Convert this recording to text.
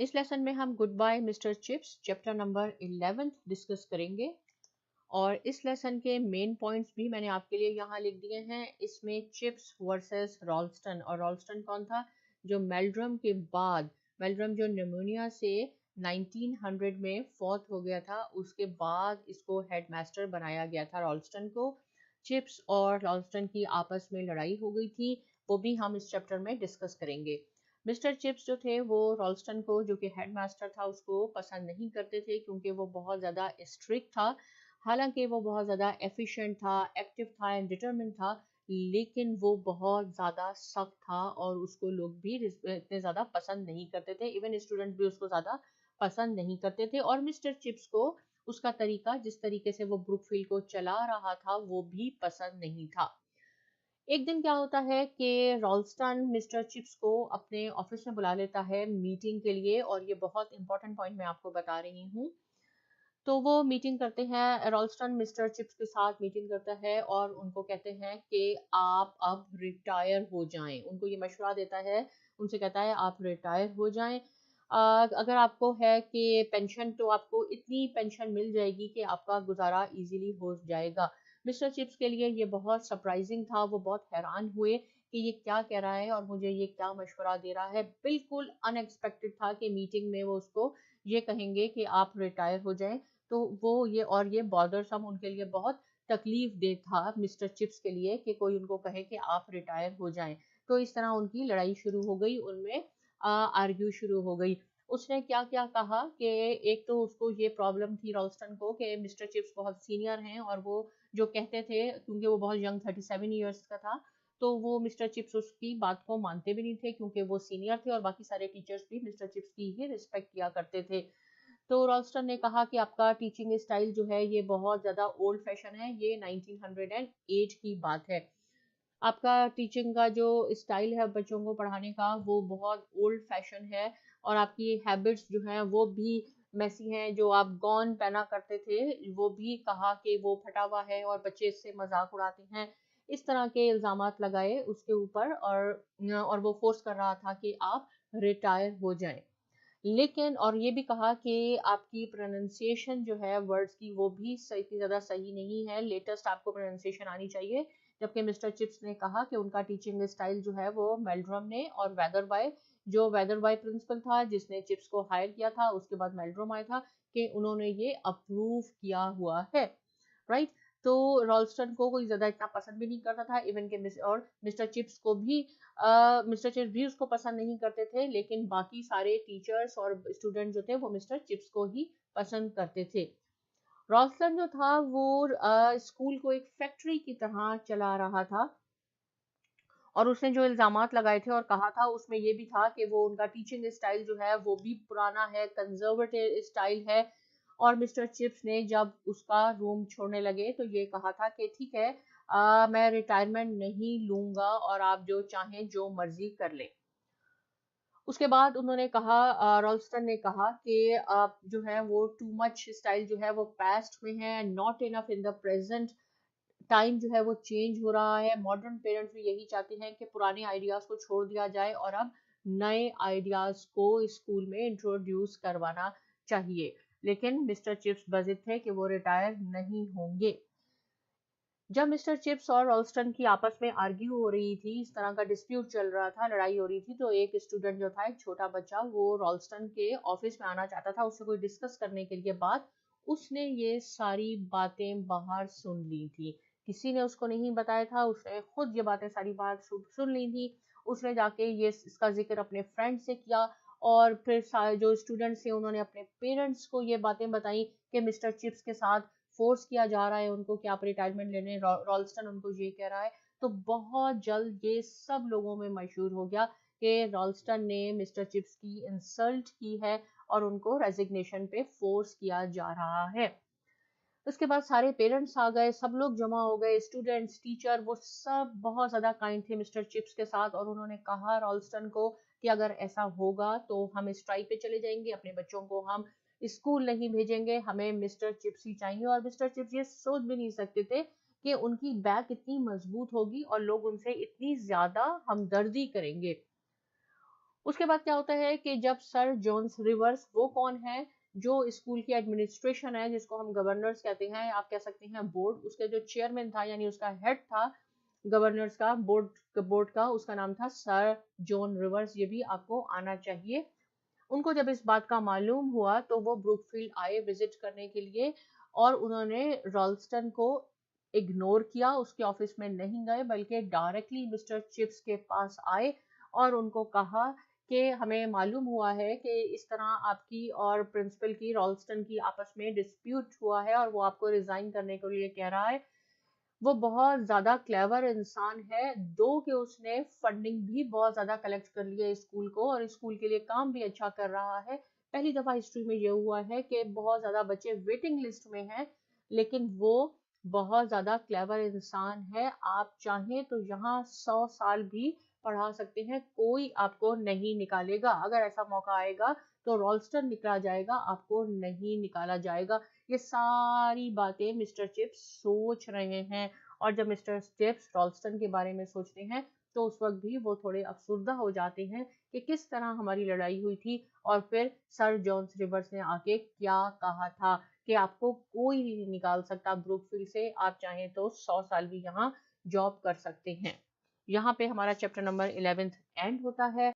इस लेसन में हम goodbye mister Chips chapter number 11 discuss करेंगे और इस लेसन के मेन पॉइंट्स भी मैंने आपके लिए यहाँ लिख दिए हैं। इसमें चिप्स वर्सेस रॉल्स्टन, और रॉल्स्टन कौन था? जो मेल्ड्रम के बाद, मेल्ड्रम जो निमोनिया से 1900 में फौत हो गया था, उसके बाद इसको हेडमास्टर बनाया गया था रॉल्स्टन को। चिप्स और रॉल्स्टन की आपस में लड़ाई हो गई थी, वो भी हम इस चैप्टर में डिस्कस करेंगे। मिस्टर चिप्स जो थे वो रॉल्स्टन को, जो कि हेडमास्टर था, उसको पसंद नहीं करते थे क्योंकि वो बहुत ज़्यादा स्ट्रिक्ट था। हालांकि वो बहुत ज़्यादा एफिशिएंट था, एक्टिव था एंड डिटरमिन था, लेकिन वो बहुत ज़्यादा सख्त था और उसको लोग भी इतने ज़्यादा पसंद नहीं करते थे। इवन स्टूडेंट भी उसको ज़्यादा पसंद नहीं करते थे। और मिस्टर चिप्स को उसका तरीका, जिस तरीके से वो ब्रुकफील्ड को चला रहा था, वो भी पसंद नहीं था। एक दिन क्या होता है कि रॉल्स्टन मिस्टर चिप्स को अपने ऑफिस में बुला लेता है मीटिंग के लिए, और ये बहुत इंपॉर्टेंट पॉइंट मैं आपको बता रही हूँ। तो वो मीटिंग करते हैं, रॉल्स्टन मिस्टर चिप्स के साथ मीटिंग करता है और उनको कहते हैं कि आप अब रिटायर हो जाएं। उनको ये मशवरा देता है, उनसे कहता है आप रिटायर हो जाएं। अगर आपको है कि पेंशन, तो आपको इतनी पेंशन मिल जाएगी कि आपका गुजारा इजीली हो जाएगा। मिस्टर चिप्स के लिए ये बहुत सरप्राइजिंग था, वो बहुत हैरान हुए कि ये क्या कह रहा है और मुझे ये क्या मशवरा दे रहा है। बिल्कुल अनएक्सपेक्टेड था कि मीटिंग में वो उसको ये कहेंगे कि आप रिटायर हो जाएं। तो वो ये बॉदरसम उनके लिए बहुत तकलीफ दे था मिस्टर चिप्स के लिए कि कोई उनको कहे कि आप रिटायर हो जाएं। तो इस तरह उनकी लड़ाई शुरू हो गई, उनमें आर्ग्यू शुरू हो गई। उसने क्या क्या कहा कि एक तो उसको ये प्रॉब्लम थी रॉल्स्टन को कि मिस्टर चिप्स बहुत सीनियर हैं, और वो जो कहते थे, क्योंकि वो बहुत यंग 37 ईयर्स का था, तो वो मिस्टर चिप्स उसकी बात को मानते भी नहीं थे क्योंकि वो सीनियर थे और बाकी सारे टीचर्स भी मिस्टर चिप्स की ही रिस्पेक्ट किया करते थे। तो रॉल्स्टन ने कहा कि आपका टीचिंग स्टाइल जो है ये बहुत ज़्यादा ओल्ड फैशन है, ये 1908 की बात है। आपका टीचिंग का जो स्टाइल है बच्चों को पढ़ाने का, वो बहुत ओल्ड फैशन है, और आपकी हैबिट्स जो हैं वो भी मैसी हैं। जो आप गॉन पहना करते थे, वो भी कहा कि वो फटा हुआ है और बच्चे इससे मजाक उड़ाते हैं। इस तरह के इल्जामात लगाए उसके ऊपर, और वो फोर्स कर रहा था कि आप रिटायर हो जाएं। लेकिन और ये भी कहा कि आपकी प्रोनाउंसिएशन जो है वर्ड्स की, वो भी इतनी ज़्यादा सही नहीं है, लेटेस्ट आपको प्रोनाउंसिएशन आनी चाहिए। जबकि मिस्टर चिप्स ने कहा कि उनका टीचिंग स्टाइल जो है वो मेल्ड्रम ने और वेदरबाय, जो वेदरबाय प्रिंसिपल था जिसने चिप्स को हायर किया था, उसके बाद मेल्ड्रम आया था, कि उन्होंने ये अप्रूव किया हुआ है। राइट। तो रॉल्स्टन को कोई ज़्यादा इतना पसंद भी नहीं करता था, इवन के और मिस्टर चिप्स को भी मिस्टर चिप्स भी उसको पसंद नहीं करते थे, लेकिन बाकी सारे टीचर्स और स्टूडेंट जो थे वो मिस्टर चिप्स को ही पसंद करते थे। रॉल्स्टन जो था वो स्कूल को एक फैक्ट्री की तरह चला रहा था, और उसने जो इल्जामात लगाए थे और कहा था उसमें ये भी था कि वो उनका टीचिंग स्टाइल जो है वो भी पुराना है, कंजर्वेटिव स्टाइल है। और मिस्टर चिप्स ने जब उसका रूम छोड़ने लगे तो ये कहा था कि ठीक है, मैं रिटायरमेंट नहीं लूंगा और आप जो चाहें जो मर्जी कर लें। उसके बाद उन्होंने कहा, रॉल्स्टन ने कहा कि आप जो है वो टू मच स्टाइल जो है वो पास्ट में है, not enough in the present time, जो है वो चेंज हो रहा है। मॉडर्न पेरेंट्स भी यही चाहते हैं कि पुराने आइडियाज को छोड़ दिया जाए और अब नए आइडियाज को स्कूल में इंट्रोड्यूस करवाना चाहिए। लेकिन मिस्टर चिप्स बजिद थे कि वो रिटायर नहीं होंगे। जब मिस्टर चिप्स और रॉल्स्टन की आपस में आर्ग्यू हो रही थी, इस तरह का डिस्प्यूट चल रहा था, लड़ाई हो रही थी, तो एक स्टूडेंट जो था, एक छोटा बच्चा, वो रॉल्स्टन के ऑफिस में आना चाहता था उससे कोई डिस्कस करने के लिए बात। उसने ये सारी बातें बाहर सुन ली थी, किसी ने उसको नहीं बताया था, उसने खुद ये बातें सारी बात सुन ली थी। उसने जाके ये इसका जिक्र अपने फ्रेंड से किया, और फिर जो स्टूडेंट्स थे उन्होंने अपने पेरेंट्स को ये बातें बताई कि मिस्टर चिप्स के साथ फोर्स किया जा रहा है उनको कि आप रिटायरमेंट लेने, रॉल्स्टन उनको ये कह रहा है। तो बहुत जल्द ये सब लोगों में मशहूर हो गया कि रॉल्स्टन ने मिस्टर चिप्स की इंसल्ट की है और उनको रेजिग्नेशन पे फोर्स किया जा रहा है। उसके बाद सारे पेरेंट्स आ गए, सब लोग जमा हो गए, स्टूडेंट्स, टीचर, वो सब बहुत ज्यादा काइंड थे मिस्टर चिप्स के साथ, और उन्होंने कहा रॉल्स्टन को कि अगर ऐसा होगा तो हम स्ट्राइक पे चले जाएंगे, अपने बच्चों को हम स्कूल नहीं भेजेंगे, हमें मिस्टर चिप्स ही चाहिए। और मिस्टर चिप्स ये सोच भी नहीं सकते थे कि उनकी बैक इतनी मजबूत होगी और लोग उनसे इतनी ज्यादा हमदर्दी करेंगे। उसके बाद क्या होता है कि जब सर जॉन्स रिवर्स, वो कौन है, जो स्कूल की एडमिनिस्ट्रेशन है, जिसको हम गवर्नर्स कहते हैं, आप कह सकते हैं बोर्ड, उसके जो चेयरमैन था यानी उसका हेड था गवर्नर्स का, बोर्ड का, उसका नाम था सर जॉन रिवर्स। ये भी आपको आना चाहिए। उनको जब इस बात का मालूम हुआ तो वो ब्रुकफील्ड आए विजिट करने के लिए, और उन्होंने रॉल्स्टन को इग्नोर किया, उसके ऑफिस में नहीं गए, बल्कि डायरेक्टली मिस्टर चिप्स के पास आए और उनको कहा कि हमें मालूम हुआ है कि इस तरह आपकी और प्रिंसिपल की, रॉल्स्टन की आपस में डिस्प्यूट हुआ है और वो आपको रिजाइन करने के लिए कह रहा है। वो बहुत ज़्यादा क्लेवर इंसान है, दो कि उसने फंडिंग भी बहुत ज़्यादा कलेक्ट कर ली है स्कूल को, और स्कूल के लिए काम भी अच्छा कर रहा है। पहली दफ़ा हिस्ट्री में ये हुआ है कि बहुत ज़्यादा बच्चे वेटिंग लिस्ट में हैं, लेकिन वो बहुत ज़्यादा क्लेवर इंसान है। आप चाहें तो यहाँ 100 साल भी पढ़ा सकते हैं, कोई आपको नहीं निकालेगा। अगर ऐसा मौका आएगा तो रॉल्स्टन निकाला जाएगा, आपको नहीं निकाला जाएगा। ये सारी बातें मिस्टर चिप्स सोच रहे हैं, और जब मिस्टर चिप्स रॉल्स्टन के बारे में सोचते हैं तो उस वक्त भी वो थोड़े अफसुर्दा हो जाते हैं कि किस तरह हमारी लड़ाई हुई थी, और फिर सर जॉन्स रिवर्स ने आके क्या कहा था कि आपको कोई नहीं निकाल सकता ब्रुकफील्ड से, आप चाहें तो 100 साल भी यहाँ जॉब कर सकते हैं। यहाँ पे हमारा चैप्टर नंबर 11 एंड होता है।